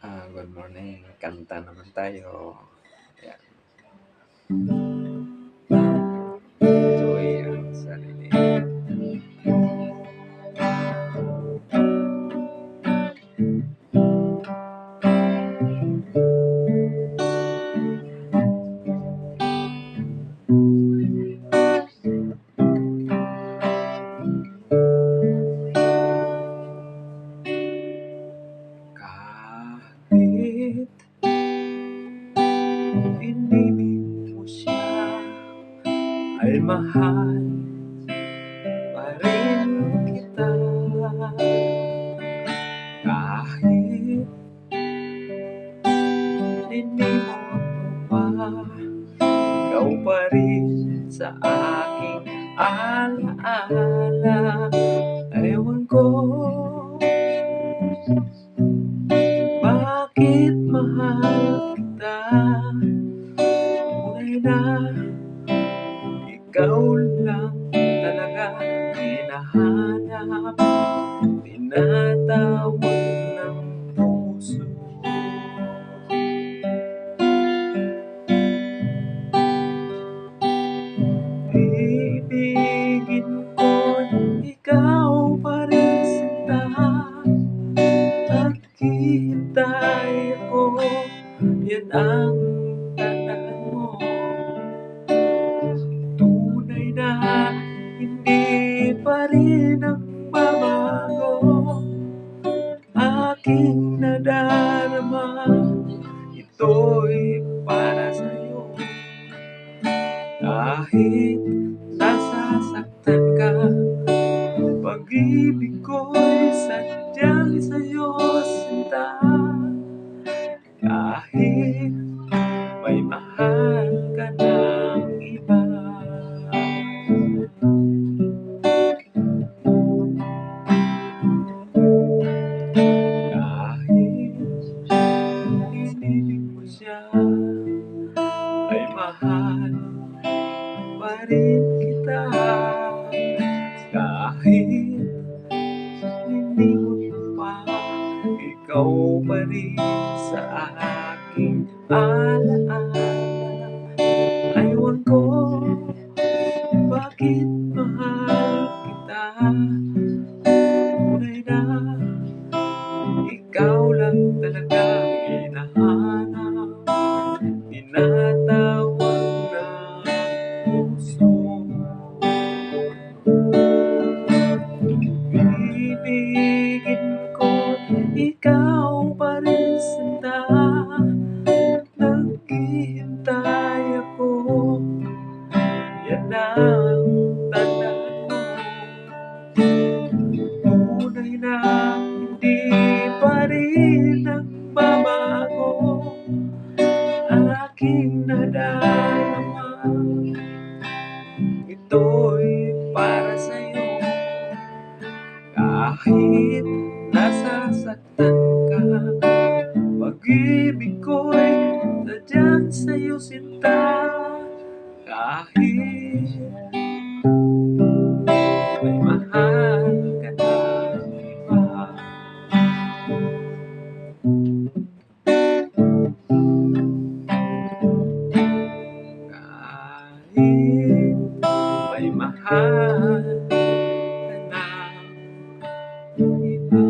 Good morning. Kanta naman tayo. Ayan. Enjoy ang sarili. Kahit inibig mo siya, ay mahal pa rin kita. Kahit linimot mo pa, ikaw pa rin sa aking alaala. Ewan ko bakit mahal kita. Tunay na ikaw lang talaga hinahanap, tinatawag ng puso. Ibigin ko'y ikaw pa rin sinta. Maghihintay ako, yan ang tandaan mo. Tunay na hindi pa rin nagbabago. Aking nadarama, ito'y para sa'yo. Kahit nasasaktan ka, pag-ibig ko'y sadyang sa'yo sinta. Kahit may mahal ka ng iba. Kahit inibig mo siya, ay mahal pa rin kita. Kahit linimot mo pa, ikaw pa rin sa aking alaala. Ewan ko bakit mahal kita. Tunay na ikaw lang talaga hinahanap, tinatawag ng puso. Ibigin ko, ikaw pa rin sinta. Naghihintay ako, yan ang tandaan mo. Tunay na hindi pa rin nagbabago. Aking nadarama, ito'y para sa'yo. Kahit nasasaktan ka, pag-ibig ko'y sadyang sa'yo sinta. Kahit may mahal ka ng iba. Kahit may mahal ka ng iba.